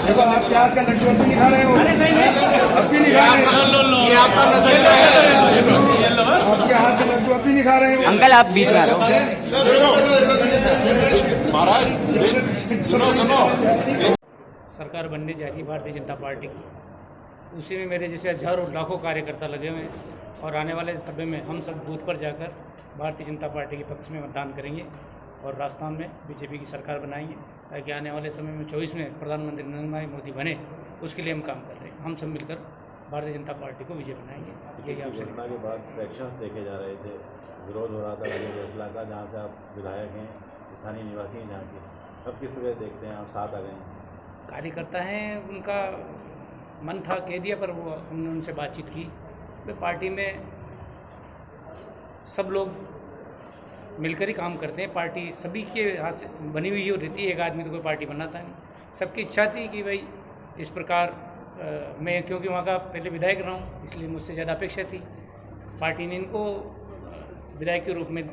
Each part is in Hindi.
देखो आपके हाथ का लड्डू अब भी नहीं खा रहे हो, अब भी नहीं खा रहे हो, ये आपका नजरिया है। आपके हाथ का लड्डू अब भी नहीं खा रहे हो। अंकल आप बीच में आ रहे हो। महाराज सुनो सुनो, सरकार बनने जा रही है भारतीय जनता पार्टी की, उसी में मेरे जैसे हजारों लाखों कार्यकर्ता लगे हुए हैं और आने वाले समय में हम सब बूथ पर जाकर भारतीय जनता पार्टी के पक्ष में मतदान करेंगे और राजस्थान में बीजेपी की सरकार बनाएंगे ताकि आने वाले समय में 24 में प्रधानमंत्री नरेंद्र भाई मोदी बने। उसके लिए हम काम कर रहे हैं। हम सब मिलकर भारतीय जनता पार्टी को विजय बनाएंगे। यही आपसे घटना के बाद फ्रैक्शंस देखे जा रहे थे, विरोध हो रहा था राजेंद्र फैसला का, जहाँ से आप विधायक हैं, स्थानीय निवासी हैं जहाँ के, अब किस तरह देखते हैं आप साथ आ गए हैं? कार्यकर्ता हैं, उनका मन था कह दिया, पर वो हमने उनसे बातचीत की। वे पार्टी में सब लोग मिलकर ही काम करते हैं। पार्टी सभी के हाथ से बनी हुई रहती है, एक आदमी तो कोई पार्टी बनाता नहीं। सबकी इच्छा थी कि भाई इस प्रकार मैं, क्योंकि वहाँ का पहले विधायक रहा हूँ, इसलिए मुझसे ज़्यादा अपेक्षा थी। पार्टी ने इनको विधायक के रूप में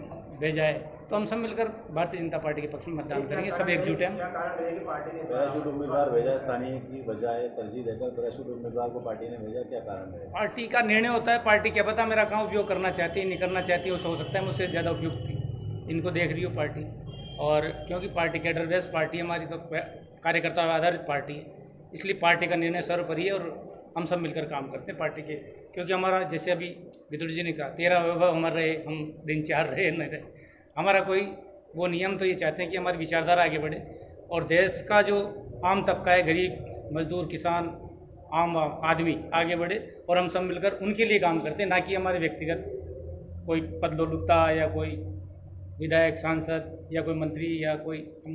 भेजा है, तो हम सब मिलकर भारतीय जनता पार्टी के पक्ष में मतदान करेंगे। सब एकजुट हैं। पैराशूट उम्मीदवार भेजा, स्थानीय की बजाय तरजीह देकर पैराशूट उम्मीदवार को पार्टी ने भेजा, क्या कारण है? पार्टी का निर्णय होता है। पार्टी क्या पता मेरा कहाँ उपयोग करना चाहती है, नहीं करना चाहती है, वो हो सकता है मुझसे ज़्यादा उपयुक्त थी। इनको देख रही हो पार्टी, और क्योंकि पार्टी कैडर बेस्ड पार्टी हमारी, तो कार्यकर्ता आधारित पार्टी है, इसलिए पार्टी का निर्णय सर्वोपरि है और हम सब मिलकर काम करते हैं पार्टी के। क्योंकि हमारा, जैसे अभी विदुर जी ने कहा, 13 वैभव हमारे रहे, हम दिन 4 रहे नहीं रहे, हमारा कोई वो नियम तो ये चाहते हैं कि हमारी विचारधारा आगे बढ़े और देश का जो आम तबका है, गरीब मजदूर किसान आम आदमी आगे बढ़े, और हम सब मिलकर उनके लिए काम करते हैं, ना कि हमारे व्यक्तिगत कोई पदलोलुपता या कोई विधायक सांसद या कोई मंत्री या कोई। हम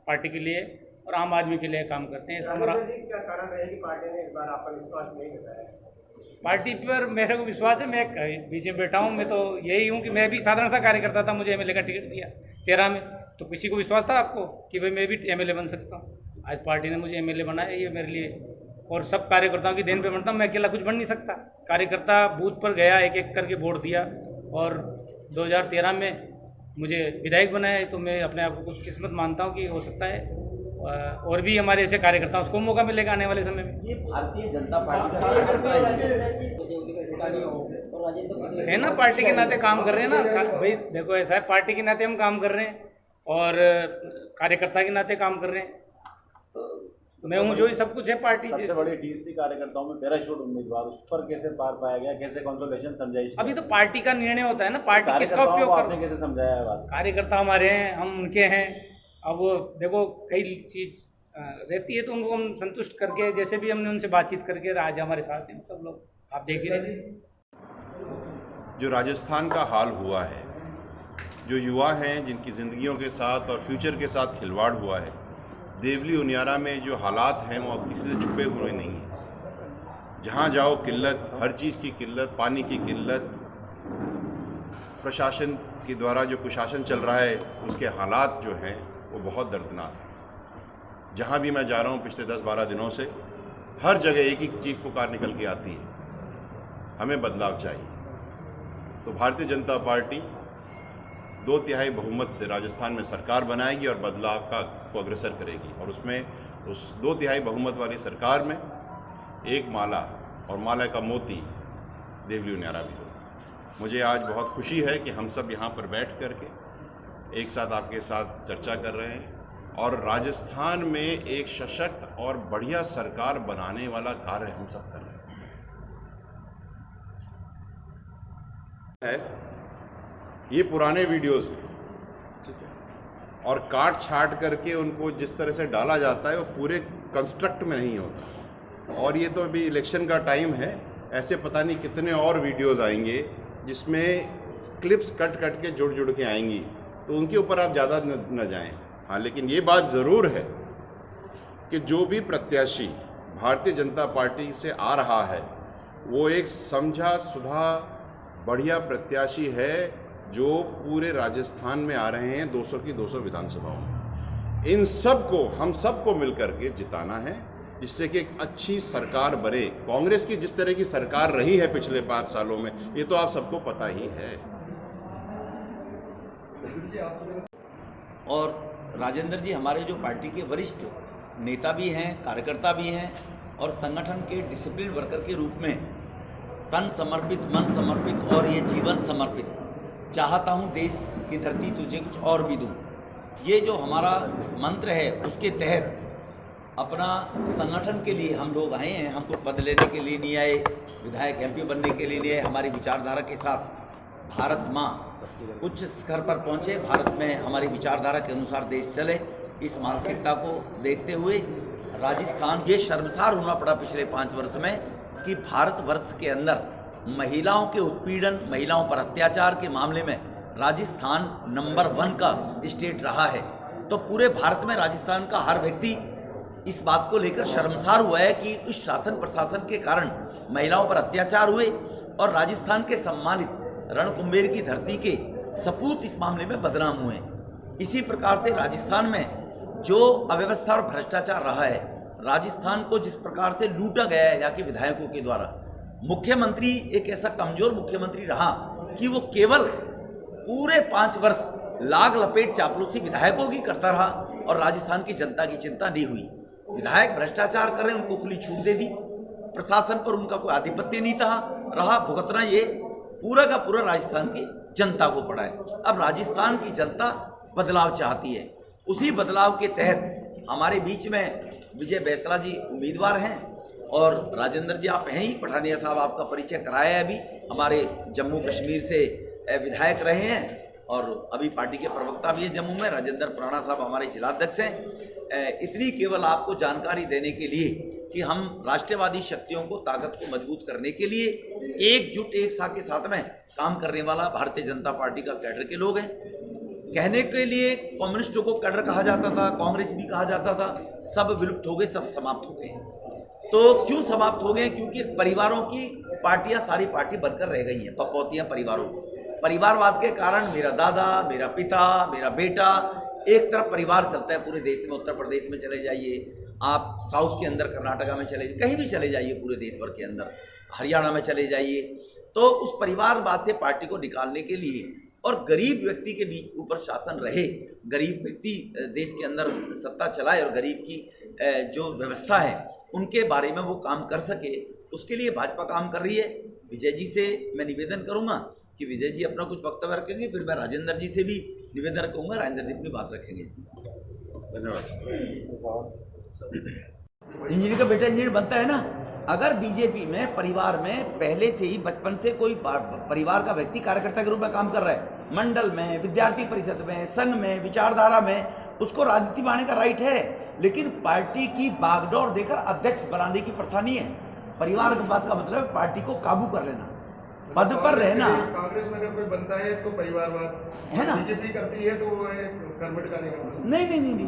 पार्टी के लिए और आम आदमी के लिए काम करते हैं। हमारा क्या कारण है कि पार्टी ने इस बार आपका विश्वास नहीं जताया? पार्टी पर मेरे को विश्वास है। मैं बीच में बैठा हूँ, मैं तो यही हूँ कि मैं भी साधारण सा कार्यकर्ता था, मुझे एमएलए का टिकट दिया 13 में, तो किसी को विश्वास था आपको कि भाई मैं भी एमएलए बन सकता हूँ। आज पार्टी ने मुझे एमएलए बनाया, ये मेरे लिए और सब कार्यकर्ताओं की देन पे बनता हूँ। मैं अकेला कुछ बन नहीं सकता। कार्यकर्ता बूथ पर गया, एक एक करके वोट दिया और 2013 में मुझे विधायक बनाया, तो मैं अपने आप को कुछ किस्मत मानता हूँ कि हो सकता है और भी हमारे ऐसे कार्यकर्ताओं उसको मौका मिलेगा आने वाले समय में। ये भारतीय जनता पार्टी का है ना, पार्टी के नाते काम कर रहे हैं ना भाई। देखो ऐसा है, पार्टी के नाते हम काम कर रहे हैं और कार्यकर्ता के नाते काम कर रहे हैं, तो मैं हूँ जो ही सब कुछ है। पार्टी सबसे बड़ी टीस थी कार्यकर्ताओं में पैराशूट उम्मीदवार, उस पर कैसे पार पाया गया, कैसे कंसोलेशन समझाई? अभी तो पार्टी का निर्णय होता है ना, पार्टी किसका उपयोग आपने कैसे समझाया है बात? कार्यकर्ता हमारे हैं, हम उनके हैं। अब वो देखो कई चीज़ रहती है, तो उनको हम संतुष्ट करके, जैसे भी हमने उनसे बातचीत करके आज हमारे साथ हैं सब लोग, आप देख ही रहे हैं। जो राजस्थान का हाल हुआ है, जो युवा हैं जिनकी ज़िंदगियों के साथ और फ्यूचर के साथ खिलवाड़ हुआ है, देवली उनियारा में जो हालात हैं वो किसी से छुपे हुए नहीं हैं। जहाँ जाओ किल्लत, हर चीज़ की किल्लत, पानी की किल्लत, प्रशासन के द्वारा जो कुशासन चल रहा है उसके हालात जो हैं वो बहुत दर्दनाक हैं। जहाँ भी मैं जा रहा हूँ पिछले 10-12 दिनों से, हर जगह एक ही चीज़ पुकार निकल के आती है, हमें बदलाव चाहिए। तो भारतीय जनता पार्टी 2/3 बहुमत से राजस्थान में सरकार बनाएगी और बदलाव को अग्रसर करेगी, और उसमें उस 2/3 बहुमत वाली सरकार में एक माला और माला का मोती देवली उनियारा भी हो। मुझे आज बहुत खुशी है कि हम सब यहाँ पर बैठ कर के एक साथ आपके साथ चर्चा कर रहे हैं और राजस्थान में एक सशक्त और बढ़िया सरकार बनाने वाला कार्य हम सब कर रहे हैं। ये पुराने वीडियोस हैं, ठीक है, और काट छाट करके उनको जिस तरह से डाला जाता है वो पूरे कंस्ट्रक्ट में नहीं होता। और ये तो अभी इलेक्शन का टाइम है, ऐसे पता नहीं कितने और वीडियोस आएंगे जिसमें क्लिप्स कट कट के जुड़ के आएंगी, तो उनके ऊपर आप ज़्यादा न जाएं। हाँ, लेकिन ये बात ज़रूर है कि जो भी प्रत्याशी भारतीय जनता पार्टी से आ रहा है वो एक समझा सुधा बढ़िया प्रत्याशी है जो पूरे राजस्थान में आ रहे हैं 200 की 200 विधानसभाओं में। इन सब को हम सबको मिलकर के जिताना है, जिससे कि एक अच्छी सरकार बने। कांग्रेस की जिस तरह की सरकार रही है पिछले 5 सालों में, ये तो आप सबको पता ही है। और राजेंद्र जी हमारे जो पार्टी के वरिष्ठ नेता भी हैं, कार्यकर्ता भी हैं और संगठन के डिसिप्लिन वर्कर के रूप में तन समर्पित, मन समर्पित और ये जीवन समर्पित चाहता हूँ देश की धरती तुझे कुछ और भी दूँ। ये जो हमारा मंत्र है उसके तहत अपना संगठन के लिए हम लोग आए हैं। हमको पद लेने के लिए नहीं आए, विधायक एमपी बनने के लिए नहीं आए। हमारी विचारधारा के साथ भारत माँ उच्च शिखर पर पहुँचे, भारत में हमारी विचारधारा के अनुसार देश चले, इस मानसिकता को देखते हुए राजस्थान ये शर्मसार होना पड़ा पिछले 5 वर्ष में कि भारतवर्ष के अंदर महिलाओं के उत्पीड़न, महिलाओं पर अत्याचार के मामले में राजस्थान नंबर 1 का स्टेट रहा है। तो पूरे भारत में राजस्थान का हर व्यक्ति इस बात को लेकर शर्मसार हुआ है कि उस शासन प्रशासन के कारण महिलाओं पर अत्याचार हुए और राजस्थान के सम्मानित रणकुंभेर की धरती के सपूत इस मामले में बदनाम हुए। इसी प्रकार से राजस्थान में जो अव्यवस्था और भ्रष्टाचार रहा है, राजस्थान को जिस प्रकार से लूटा गया है यहाँ के विधायकों के द्वारा, मुख्यमंत्री एक ऐसा कमजोर मुख्यमंत्री रहा कि वो केवल पूरे 5 वर्ष लाग लपेट चापलूसी विधायकों की करता रहा और राजस्थान की जनता की चिंता नहीं हुई। विधायक भ्रष्टाचार कर रहे हैं, उनको खुली छूट दे दी, प्रशासन पर उनका कोई आधिपत्य नहीं था रहा, भुगतना ये पूरा का पूरा राजस्थान की जनता को पड़ा है। अब राजस्थान की जनता बदलाव चाहती है, उसी बदलाव के तहत हमारे बीच में विजय बैसला जी उम्मीदवार हैं और राजेंद्र जी आप हैं ही, पठानिया साहब आपका परिचय कराया है, अभी हमारे जम्मू कश्मीर से विधायक रहे हैं और अभी पार्टी के प्रवक्ता भी है जम्मू में। राजेंद्र प्राणा साहब हमारे जिलाध्यक्ष हैं। इतनी केवल आपको जानकारी देने के लिए कि हम राष्ट्रवादी शक्तियों को, ताकत को मजबूत करने के लिए एकजुट, एक साथ के साथ में काम करने वाला भारतीय जनता पार्टी का कैडर के लोग हैं। कहने के लिए कम्युनिस्टों को कैडर कहा जाता था, कांग्रेस भी कहा जाता था, सब विलुप्त हो गए, सब समाप्त हो गए। तो क्यों समाप्त हो गए? क्योंकि परिवारों की पार्टियां सारी पार्टी बनकर रह गई हैं, पपौतियां परिवारों की। परिवारवाद के कारण मेरा दादा, मेरा पिता, मेरा बेटा, एक तरफ परिवार चलता है पूरे देश में। उत्तर प्रदेश में चले जाइए, आप साउथ के अंदर कर्नाटका में चले जाइए, कहीं भी चले जाइए पूरे देश भर के अंदर, हरियाणा में चले जाइए, तो उस परिवारवाद से पार्टी को निकालने के लिए और गरीब व्यक्ति के बीच ऊपर शासन रहे, गरीब व्यक्ति देश के अंदर सत्ता चलाए और गरीब की जो व्यवस्था है उनके बारे में वो काम कर सके, उसके लिए भाजपा काम कर रही है। विजय जी से मैं निवेदन करूंगा कि विजय जी अपना कुछ वक्तव्य रखेंगे, फिर मैं राजेंद्र जी से भी निवेदन करूंगा, राजेंद्र जी अपनी बात रखेंगे। धन्यवाद। इंजीनियर का बेटा इंजीनियर बनता है ना। अगर बीजेपी में परिवार में पहले से ही बचपन से कोई परिवार का व्यक्ति कार्यकर्ता के रूप में काम कर रहा है, मंडल में, विद्यार्थी परिषद में, संघ में, विचारधारा में, उसको राजनीति में आने का राइट है। लेकिन पार्टी की बागडोर देकर अध्यक्ष बनाने की प्रथा नहीं है। परिवार की बात का मतलब है पार्टी को काबू कर लेना, पद पर रहना। कांग्रेस में अगर कोई बनता है तो परिवारवाद है ना, बीजेपी करती है तो वो कर्मठ का नहीं।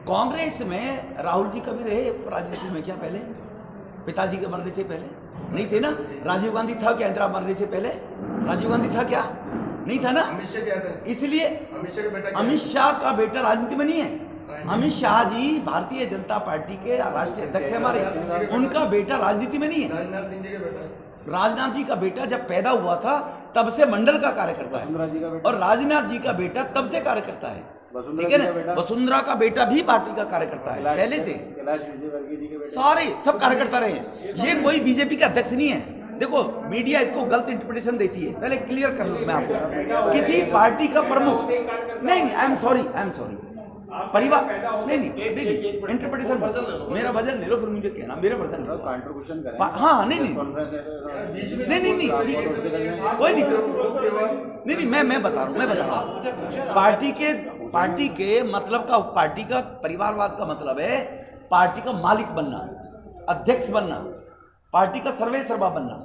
कांग्रेस में राहुल जी कभी रहे राजनीति में क्या? पहले पिताजी के मरने से पहले नहीं थे ना। राजीव गांधी था क्या इंदिरा मरने से पहले? राजीव गांधी था क्या? नहीं था ना। अमित शाह क्या था? इसलिए अमित शाह का बेटा राजनीति में नहीं है। अमित शाह जी भारतीय जनता पार्टी के राष्ट्रीय अध्यक्ष हमारे, उनका बेटा राजनीति में नहीं है। राजनाथ सिंह जी के बेटा, राजनाथ जी का बेटा जब पैदा हुआ था तब से मंडल का कार्यकर्ता है और राजनाथ जी का बेटा तब से कार्यकर्ता है, ठीक है ना। वसुंधरा का बेटा भी पार्टी का कार्यकर्ता है पहले से, सारे सब कार्यकर्ता रहे हैं। ये कोई बीजेपी का अध्यक्ष नहीं है। देखो मीडिया इसको गलत इंटरप्रिटेशन देती है, पहले क्लियर कर लूं मैं आपको। किसी पार्टी का प्रमुख नहीं, आई एम सॉरी परिवार नहीं, इंटरप्रिटेशन मेरा वजन ले लो, फिर मुझे कहना मेरा वजन कंट्रीब्यूशन करें। हाँ नहीं कोई नहीं, मैं बता रहा हूँ। पार्टी के मतलब का, पार्टी का परिवारवाद का मतलब है पार्टी का मालिक बनना, अध्यक्ष बनना, पार्टी का सर्वे सर्वा बनना,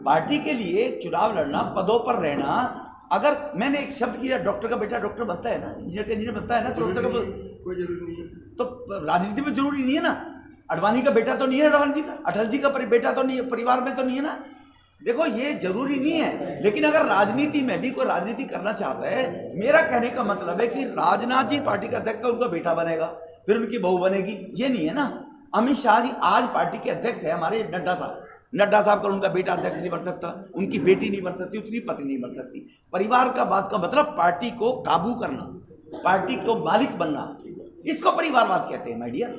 पार्टी के लिए चुनाव लड़ना, पदों पर रहना। अगर मैंने एक शब्द किया, डॉक्टर का बेटा डॉक्टर बनता है ना, इंजीनियर का इंजीनियर बनता है ना, तो कोई जरूरी नहीं है। तो राजनीति में जरूरी नहीं है ना। अडवाणी का बेटा तो नहीं है अडवाणी जी का, अटल जी का बेटा तो नहीं है, परिवार में तो नहीं है ना। देखो ये जरूरी नहीं है। लेकिन अगर राजनीति में भी कोई राजनीति करना चाहता है, मेरा कहने का मतलब है कि राजनाथ जी पार्टी का अध्यक्ष, उनका बेटा बनेगा, फिर उनकी बहू बनेगी, ये नहीं है ना। अमित शाह जी आज पार्टी के अध्यक्ष है हमारे, नड्डा साहब का उनका बेटा अध्यक्ष नहीं बन सकता, उनकी बेटी नहीं बन सकती, उतनी पत्नी नहीं बन सकती। परिवार का बात का मतलब पार्टी को काबू करना, पार्टी को मालिक बनना, इसको परिवारवाद कहते हैं माय डियर।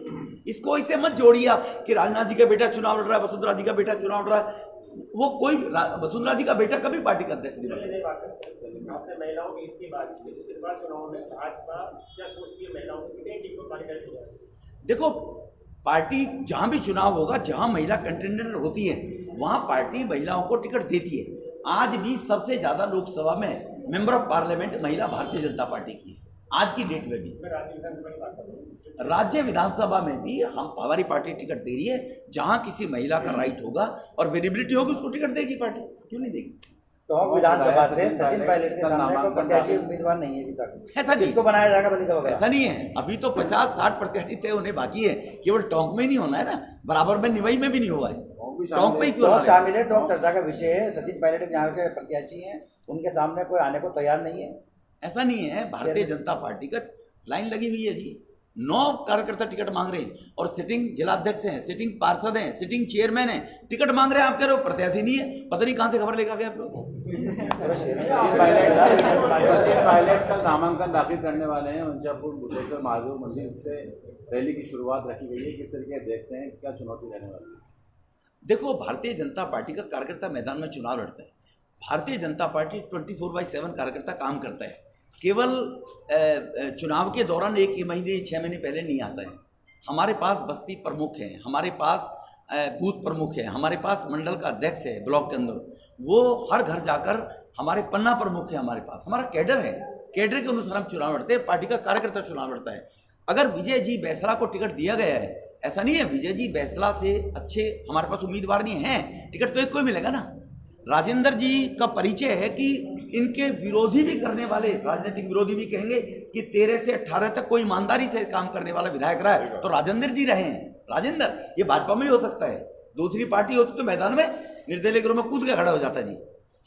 इसको इसे मत जोड़िए आप कि राजनाथ जी का बेटा चुनाव लड़ रहा है, वसुंधरा जी का बेटा चुनाव लड़ रहा है। वो कोई वसुंधरा जी का बेटा कभी पार्टी का अध्यक्ष नहीं बना। आपने महिलाओं की इसकी बात की, इस बार चुनाव में भाजपा क्या सोचती है महिलाओं को कितनी टीम को खाली करके? देखो, पार्टी जहां भी चुनाव होगा, जहां महिला कंटेंडर होती है, वहां पार्टी महिलाओं को टिकट देती है। आज भी सबसे ज्यादा लोकसभा में मेंबर ऑफ पार्लियामेंट महिला भारतीय जनता पार्टी की है, आज की डेट में भी। राज्य विधानसभा में भी हमारी पार्टी टिकट दे रही है। जहां किसी महिला का राइट होगा और वेरिएबिलिटी होगी, उसको टिकट देगी पार्टी, क्यों नहीं देगी? तो विधानसभा से सचिन पायलट के सामने कोई प्रत्याशी उम्मीदवार नहीं है अभी तक। ऐसा नहीं, इसको बनाया जाएगा बलिदा वगैरह? ऐसा नहीं है। अभी तो 50-60 प्रत्याशी तय होने बाकी है। केवल टोंक में नहीं होना है ना, बराबर में निवाई में भी नहीं हुआ है। टोंक पे ही क्यों शामिल है? टोंक चर्चा का विषय है। सचिन पायलट यहाँ के प्रत्याशी हैं, उनके सामने कोई आने को तैयार नहीं है। ऐसा नहीं है। भारतीय जनता पार्टी का लाइन लगी हुई है जी। 9 कार्यकर्ता टिकट मांग रहे हैं और सिटिंग जिलाध्यक्ष हैं, सिटिंग पार्षद हैं, सिटिंग चेयरमैन हैं, टिकट मांग रहे हैं। आप कह रहे हो प्रत्याशी नहीं है, पता नहीं कहां से खबर लेकर गए आप लोग। सचिन पायलट कल नामांकन दाखिल करने वाले हैं। उनचापुर बुद्धेश्वर महादेव मंदिर से रैली की शुरुआत रखी गई है। किस तरीके देखते हैं, क्या चुनौती रहने वाली है? देखो, भारतीय जनता पार्टी का कार्यकर्ता मैदान में चुनाव लड़ता है। भारतीय जनता पार्टी 24/7 कार्यकर्ता काम करता है। केवल चुनाव के दौरान 1 महीने 6 महीने पहले नहीं आता है। हमारे पास बस्ती प्रमुख हैं, हमारे पास बूथ प्रमुख है, हमारे पास मंडल का अध्यक्ष है ब्लॉक के अंदर, वो हर घर जाकर, हमारे पन्ना प्रमुख है, हमारे पास हमारा कैडर है। कैडर के अनुसार हम चुनाव लड़ते हैं। पार्टी का कार्यकर्ता चुनाव लड़ता है। अगर विजय जी बैसला को टिकट दिया गया है, ऐसा नहीं है विजय जी बैसला से अच्छे हमारे पास उम्मीदवार नहीं हैं, टिकट तो एक को ही मिलेगा ना। राजेंद्र जी का परिचय है कि इनके विरोधी भी करने वाले, राजनीतिक विरोधी भी कहेंगे कि 13 से 18 तक कोई ईमानदारी से काम करने वाला विधायक रहा है, तो राजेंद्र जी रहे हैं। राजेंद्र, ये भाजपा में ही हो सकता है। दूसरी पार्टी होती तो मैदान में निर्दलीय के रूप में कूद के खड़ा हो जाता जी।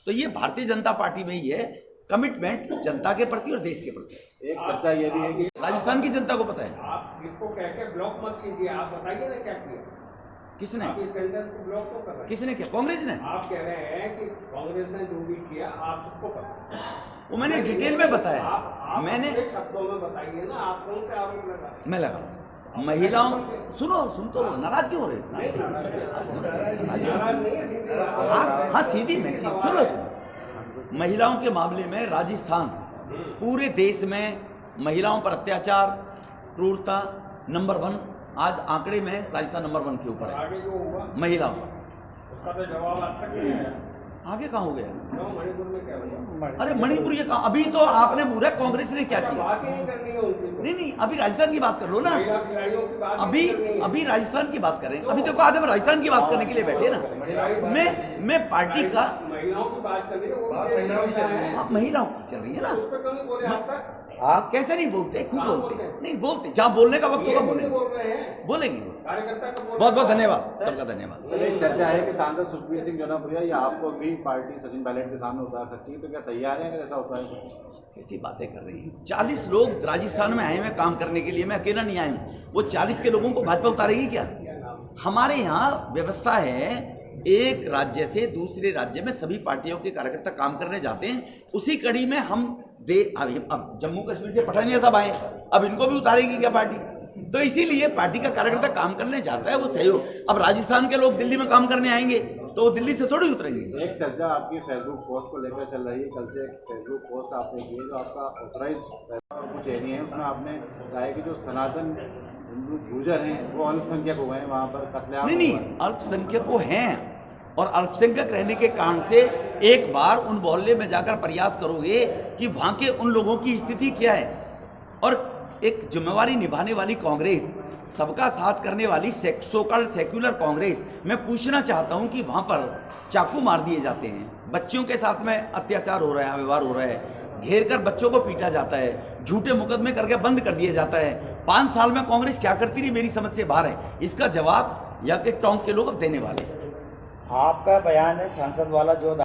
तो ये भारतीय जनता पार्टी में ही है कमिटमेंट जनता के प्रति और देश के प्रति। एक चर्चा ये भी है कि राजस्थान की जनता को पता है। आप इसको कह के ब्लॉक मत कीजिए, आप बताइए ना क्या किया किसने? आप इस सेंटेंस को ब्लॉक तो कर रहे हैं। किसने किया? कांग्रेस ने। आप कह रहे हैं कि कांग्रेस ने जो भी किया आप सबको पता है। वो मैंने डिटेल में बताया। आप मैंने अपने शब्दों में बताइए ना, आप कौन से आरोप लगा? मैं लगा महिलाओं, सुन तो नाराज क्यों हो रहे? नाराज नहीं है, सीधी बात। हाँ सीधी मैं सुनो। महिलाओं के मामले में राजस्थान पूरे देश में महिलाओं पर अत्याचार, क्रूरता नंबर 1, आज आंकड़े में राजस्थान नंबर 1 के ऊपर है। आगे जो हुआ महिलाओं का, उसका तो जवाब आज तक नहीं आया। आगे कहाँ हो गया? मणिपुर में क्या हुआ? अरे मणिपुर ये कहाँ? अभी तो आपने पूरा कांग्रेस ने क्या किया? बात ही नहीं करनी है उनसे तो। नहीं, अभी राजस्थान की बात कर लो ना। महिला खिलाड़ियों की बात नहीं करनी है। अभी राजस्थान की बात करें। अभी तो आज हम राजस्थान की बात करने के लिए बैठे ना। मैं पार्टी का, महिलाओं की बात चल रही है, वो भी चल रही है। हाँ, महिलाओं की चल रही है ना। उस पर क्यों नहीं बोले आज तक? आप कैसे नहीं बोलते? खूब बोलते। नहीं बोलते, जहाँ बोलने का वक्त होगा बोल रहे हैं, बोलेंगे। कार्यकर्ता का बहुत बहुत धन्यवाद, सबका धन्यवाद। सर, एक चर्चा है कि सांसद सुखबीर सिंह जौनपुरिया या आपको भी पार्टी सचिन पायलट के सामने उतार सकती है, तो क्या तैयार है अगर ऐसा होता है? कैसी बातें कर रही हैं? 40 लोग राजस्थान में आए हुए काम करने के लिए, मैं अकेला नहीं आया हूँ। वो 40 के लोगों को भाजपा उतारेगी क्या? हमारे यहाँ व्यवस्था है, एक राज्य से दूसरे राज्य में सभी पार्टियों के कार्यकर्ता काम करने जाते हैं। उसी कड़ी में हम अब जम्मू कश्मीर से पठानिया सब आए, अब इनको भी उतारेगी क्या पार्टी? तो इसीलिए पार्टी का कार्यकर्ता काम करने जाता है, वो सहयोग। अब राजस्थान के लोग दिल्ली में काम करने आएंगे तो वो दिल्ली से थोड़ी उतरेंगे। एक चर्चा आपकी फेसबुक पोस्ट को लेकर चल रही है। कल से एक फेसबुक पोस्ट आपने की है जो आपका ऑथराइज कुछ एरिया है, उसमें आपने कहा है कि जो सनातन हिंदू गुर्जर हैं वो अल्पसंख्यक हो गए हैं, वहाँ पर कत्लेआम। नहीं, अल्पसंख्यक को हैं, और अल्पसंख्यक रहने के कारण से एक बार उन मोहल्ले में जाकर प्रयास करोगे कि वहाँ के उन लोगों की स्थिति क्या है। और एक जिम्मेवारी निभाने वाली कांग्रेस, सबका साथ करने वाली सोकॉल्ड सेक्युलर कांग्रेस, मैं पूछना चाहता हूँ कि वहाँ पर चाकू मार दिए जाते हैं, बच्चों के साथ में अत्याचार हो रहा है, व्यवहार हो रहा है, घेर कर बच्चों को पीटा जाता है, झूठे मुकदमे करके बंद कर दिया जाता है। 5 साल में कांग्रेस क्या करती रही, मेरी समझ से बाहर है। इसका जवाब यहाँ के टोंक के लोग अब देने वाले हैं। आपका बयान है सांसद वाला जो